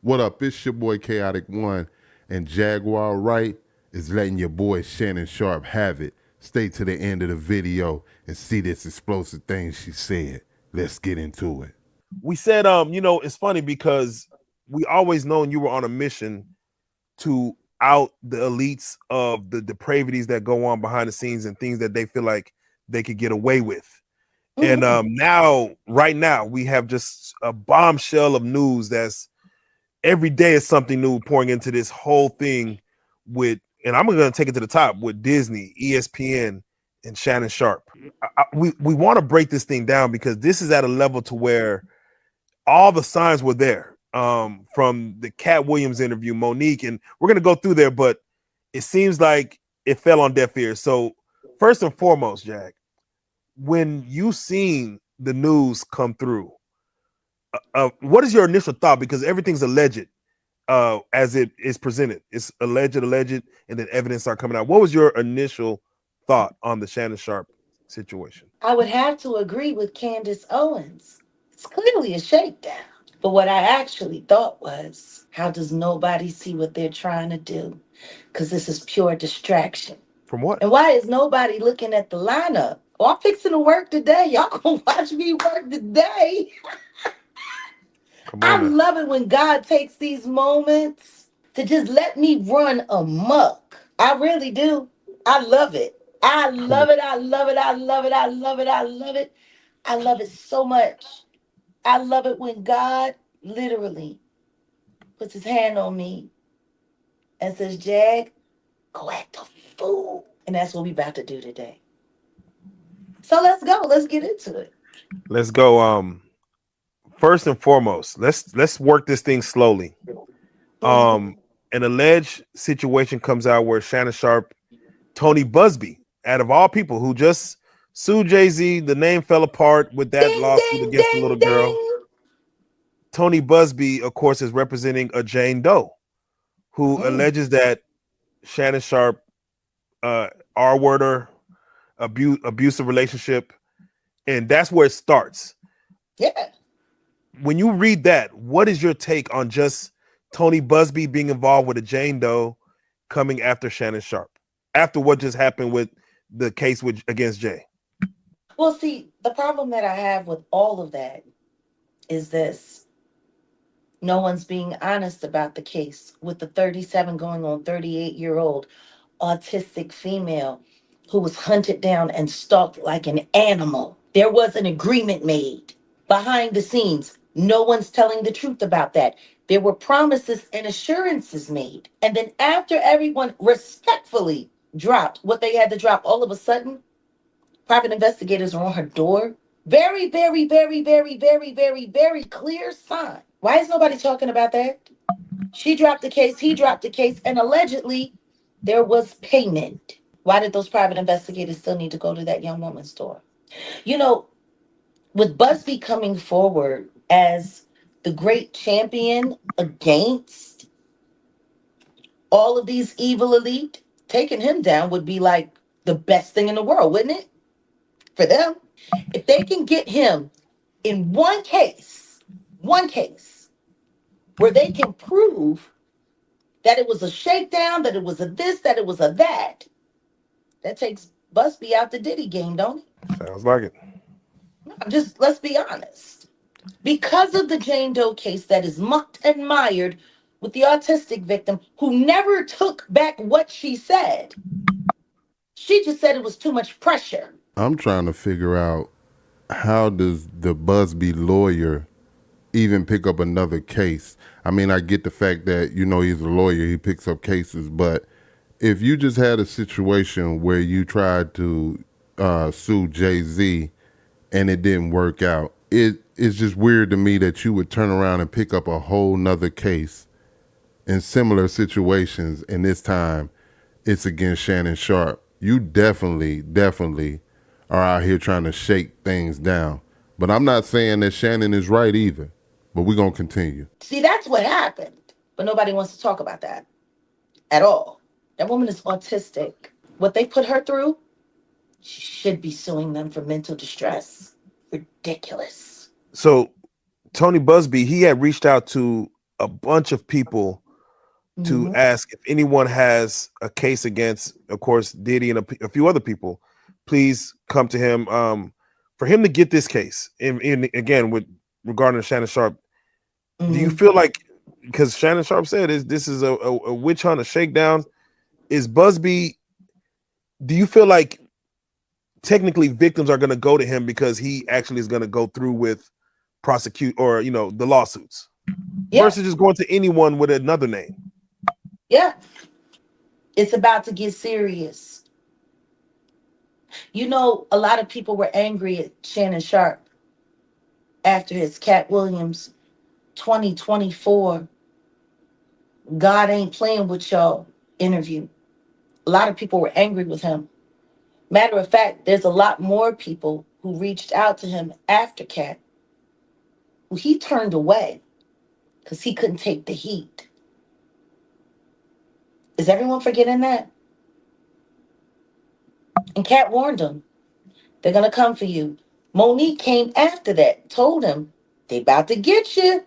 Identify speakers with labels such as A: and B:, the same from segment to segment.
A: What up? It's your boy Kaotic One, and Jaguar Wright is letting your boy Shannon Sharpe have it. Stay to the end of the video and see this explosive thing she said. Let's get into it.
B: We said, it's funny because we always known you were on a mission to out the elites of the depravities that go on behind the scenes and things that they feel like they could get away with. And right now, we have just a bombshell of news that's every day is something new pouring into this whole thing with, and I'm going to take it to the top with Disney, ESPN, and Shannon Sharpe. We want to break this thing down because this is at a level to where all the signs were there from the Cat Williams interview, Monique, and we're going to go through there, but it seems like it fell on deaf ears. So first and foremost, Jack, when you seen the news come through, what is your initial thought? Because everything's alleged as it is presented. It's alleged, and then evidence are coming out. What was your initial thought on the Shannon Sharpe situation?
C: I would have to agree with Candace Owens. It's clearly a shakedown. But what I actually thought was, how does nobody see what they're trying to do? Because this is pure distraction.
B: From what?
C: And why is nobody looking at the lineup? Oh, I'm fixing to work today. Y'all gonna watch me work today. I love it when God takes these moments to just let me run amok. I really do. I love it. I love it. I love it. I love it. I love it. I love it. I love it so much. I love it when God literally puts his hand on me and says, Jag, go act a fool. And that's what we about to do today. So let's go. Let's get into it.
B: Let's go. First and foremost, let's work this thing slowly. An alleged situation comes out where Shannon Sharpe, Tony Busby, out of all people, who just sued Jay-Z, the name fell apart with that lawsuit against the little girl. Tony Busby, of course, is representing a Jane Doe who alleges that Shannon Sharpe R-word her, abusive relationship, and that's where it starts.
C: Yeah.
B: When you read that, what is your take on just Tony Busby being involved with a Jane Doe coming after Shannon Sharpe, after what just happened with the case against Jay?
C: Well, see, the problem that I have with all of that is this. No one's being honest about the case with the 37 going on 38-year-old autistic female who was hunted down and stalked like an animal. There was an agreement made behind the scenes. No one's telling the truth about that. There were promises and assurances made. And then after everyone respectfully dropped what they had to drop, all of a sudden, private investigators are on her door. Very, very, very, very, very, very, very clear sign. Why is nobody talking about that? She dropped the case, he dropped the case, and allegedly there was payment. Why did those private investigators still need to go to that young woman's door? You know, with Busby coming forward as the great champion against all of these evil elite, taking him down would be like the best thing in the world, wouldn't it? For them. If they can get him in one case where they can prove that it was a shakedown, that it was a this, that it was a that takes Busby out the Diddy game, don't it?
B: Sounds like it.
C: Just let's be honest. Because of the Jane Doe case that is mucked and mired with the autistic victim who never took back what she said. She just said it was too much pressure.
A: I'm trying to figure out, how does the Busby lawyer even pick up another case? I mean, I get the fact that, he's a lawyer, he picks up cases, but if you just had a situation where you tried to sue Jay-Z and it didn't work out, it's just weird to me that you would turn around and pick up a whole nother case in similar situations, and this time it's against Shannon Sharpe. You definitely are out here trying to shake things down. But I'm not saying that Shannon is right either. But we're going to continue.
C: See, that's what happened. But nobody wants to talk about that at all. That woman is autistic. What they put her through, she should be suing them for mental distress. Ridiculous.
B: So Tony Busby, he had reached out to a bunch of people to ask if anyone has a case against, of course, Diddy and a few other people. Please come to him for him to get this case. In again, with regarding Shannon Sharpe, do you feel like, because Shannon Sharpe said this is a witch hunt, a shakedown? Is Busby? Do you feel like technically victims are going to go to him because he actually is going to go through with prosecute or the lawsuits versus just going to anyone with another name?
C: Yeah. It's about to get serious. A lot of people were angry at Shannon Sharpe after his Cat Williams 2024 God Ain't Playing With Y'all interview. A lot of people were angry with him. Matter of fact, there's a lot more people who reached out to him after Cat who he turned away because he couldn't take the heat. Is everyone forgetting that? And Cat warned him, they're going to come for you. Monique came after that, told him, they about to get you.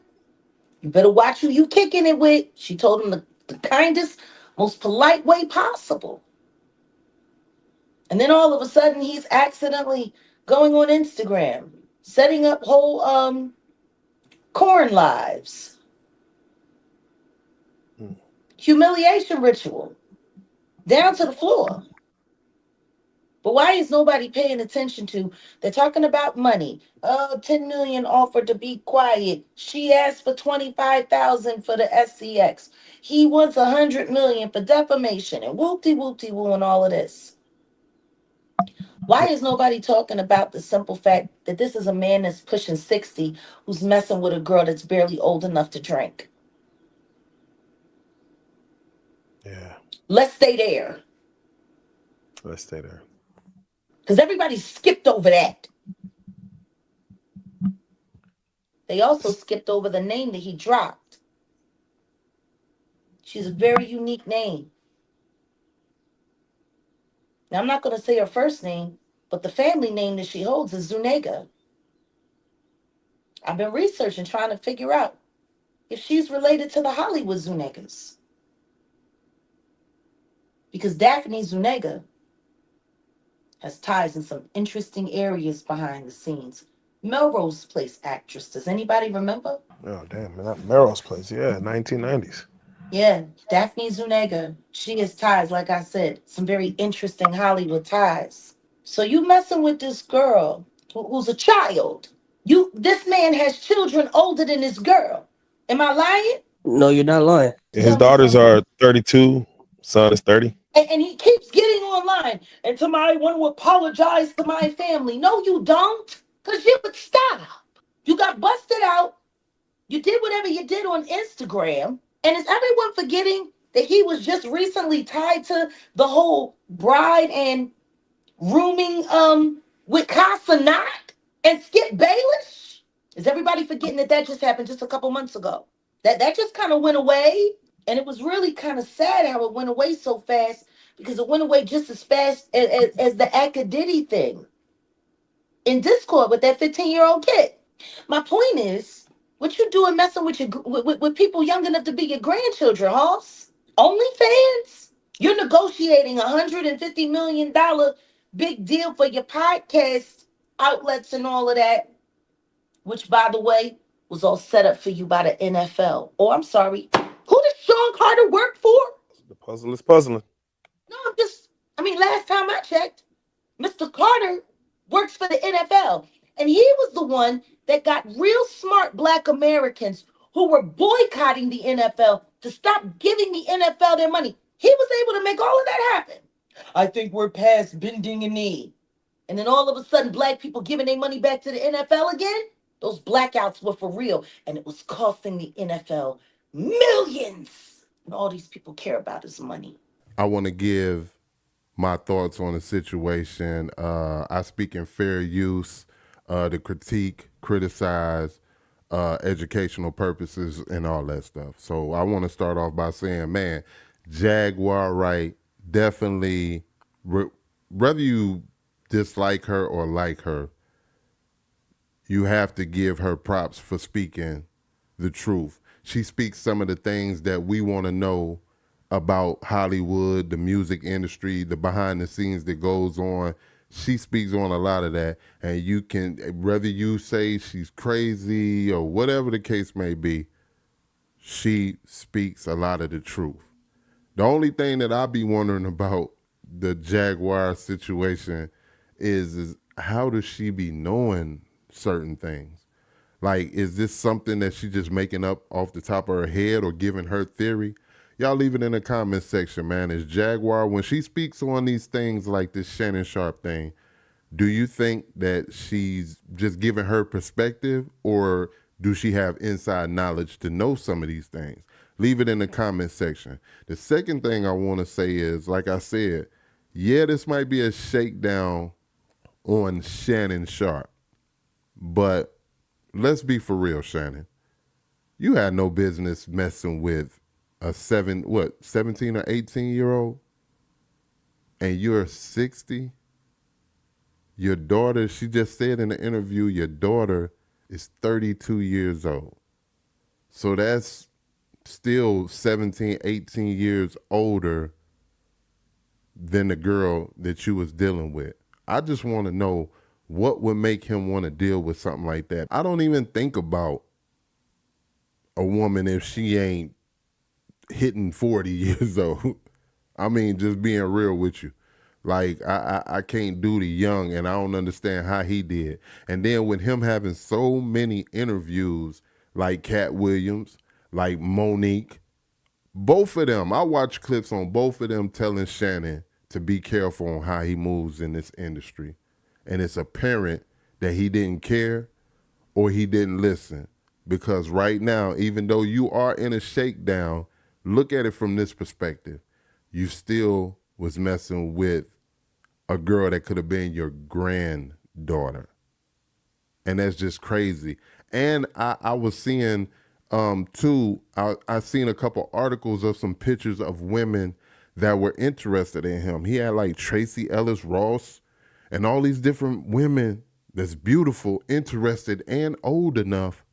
C: You better watch who you kicking it with. She told him the kindest, most polite way possible. And then all of a sudden, he's accidentally going on Instagram, setting up whole corn lives. Humiliation ritual. Down to the floor. But why is nobody paying attention to? They're talking about money. 10 million offered to be quiet. She asked for 25,000 for the SCX. He wants 100 million for defamation and whoopty-whoopty-woo and all of this. Why is nobody talking about the simple fact that this is a man that's pushing 60 who's messing with a girl that's barely old enough to drink?
B: Yeah.
C: Let's stay there.
B: Let's stay there.
C: Because everybody skipped over that. They also skipped over the name that he dropped. She's a very unique name. Now, I'm not going to say her first name, but the family name that she holds is Zuniga. I've been researching, trying to figure out if she's related to the Hollywood Zunigas. Because Daphne Zuniga has ties in some interesting areas behind the scenes. Melrose Place actress. Does anybody remember?
B: Oh, damn. Man, that Melrose Place. Yeah, 1990s.
C: Yeah, Daphne Zuniga. She has ties, like I said, some very interesting Hollywood ties. So you messing with this girl who's a child. This man has children older than this girl. Am I lying?
D: No, you're not lying.
B: His daughters are 32. Son is 30.
C: And he keeps getting online. And somebody want to apologize to my family. No, you don't. Because you would stop. You got busted out. You did whatever you did on Instagram. And is everyone forgetting that he was just recently tied to the whole bride and rooming with Casanat and Skip Bayless? Is everybody forgetting that just happened just a couple months ago? That just kind of went away. And it was really kind of sad how it went away so fast, because it went away just as fast as the Akadidi thing in Discord with that 15-year-old kid. My point is, what you doing messing with with people young enough to be your grandchildren, Hoss? OnlyFans? You're negotiating $150 million big deal for your podcast outlets and all of that, which, by the way, was all set up for you by the NFL. Oh, I'm sorry. Who does Sean Carter work for?
B: The puzzle is puzzling.
C: No, last time I checked, Mr. Carter works for the NFL. And he was the one that got real smart Black Americans who were boycotting the NFL to stop giving the NFL their money. He was able to make all of that happen. I think we're past bending a knee. And then all of a sudden, Black people giving their money back to the NFL again? Those blackouts were for real. And it was costing the NFL millions. And all these people care about is money.
A: I want to give my thoughts on the situation. I speak in fair use, to critique, criticize, educational purposes, and all that stuff. So I want to start off by saying, man, Jaguar Wright definitely, whether you dislike her or like her, you have to give her props for speaking the truth. she speaks some of the things that we want to know about Hollywood, the music industry, the behind the scenes that goes on. She speaks on a lot of that. And you can, whether you say she's crazy or whatever the case may be, she speaks a lot of the truth. The only thing that I be wondering about the Jaguar situation is how does she be knowing certain things? Like, is this something that she just making up off the top of her head or giving her theory? Y'all leave it in the comment section, man. Is Jaguar, when she speaks on these things like this Shannon Sharpe thing, do you think that she's just giving her perspective, or do she have inside knowledge to know some of these things? Leave it in the comment section. The second thing I want to say is, like I said, yeah, this might be a shakedown on Shannon Sharpe, but let's be for real, Shannon. You had no business messing with a 17 or 18-year-old, and you're 60. Your daughter, she just said in the interview, your daughter is 32 years old. So that's still 17, 18 years older than the girl that you was dealing with. I just want to know what would make him want to deal with something like that. I don't even think about a woman if she ain't hitting 40 years old. I mean, just being real with you. Like, I can't do the young, and I don't understand how he did. And then with him having so many interviews, like Cat Williams, like Monique, both of them, I watch clips on both of them telling Shannon to be careful on how he moves in this industry. And it's apparent that he didn't care or he didn't listen. Because right now, even though you are in a shakedown, look at it from this perspective. You still was messing with a girl that could have been your granddaughter. And that's just crazy. And I was seeing, too, I seen a couple articles of some pictures of women that were interested in him. He had like Tracy Ellis Ross and all these different women that's beautiful, interested, and old enough,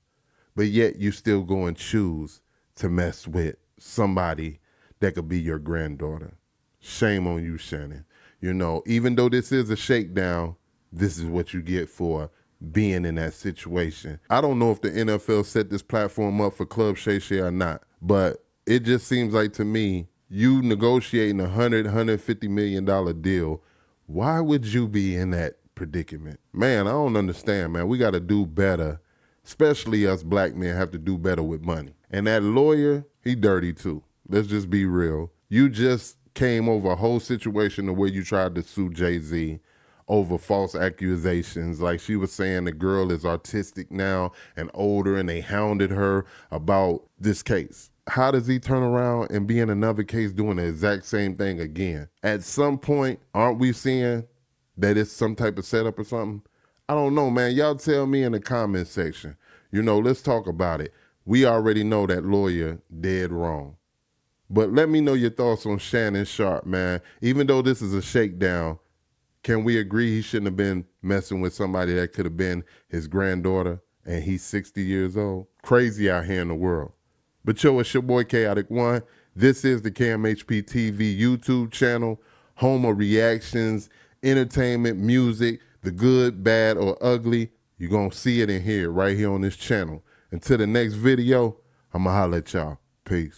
A: but yet you still go and choose to mess with somebody that could be your granddaughter. Shame on you, Shannon. You know, even though this is a shakedown, this is what you get for being in that situation. I don't know if the NFL set this platform up for Club Shay Shay or not, but it just seems like to me, you negotiating $150 million deal, why would you be in that predicament? Man, I don't understand, man. We got to do better, especially us black men have to do better with money. And that lawyer, he dirty too. Let's just be real. You just came over a whole situation where you tried to sue Jay-Z over false accusations. Like she was saying the girl is autistic now and older, and they hounded her about this case. How does he turn around and be in another case doing the exact same thing again? At some point, aren't we seeing that it's some type of setup or something? I don't know, man. Y'all tell me in the comment section. You know, let's talk about it. We already know that lawyer dead wrong. But let me know your thoughts on Shannon Sharpe, man. Even though this is a shakedown, can we agree he shouldn't have been messing with somebody that could have been his granddaughter and he's 60 years old? Crazy out here in the world. But yo, it's your boy Kaotic One. This is the KMHP TV YouTube channel, home of reactions, entertainment, music, the good, bad, or ugly. You're going to see it and hear it right here on this channel. Until the next video, I'm going to holler at y'all. Peace.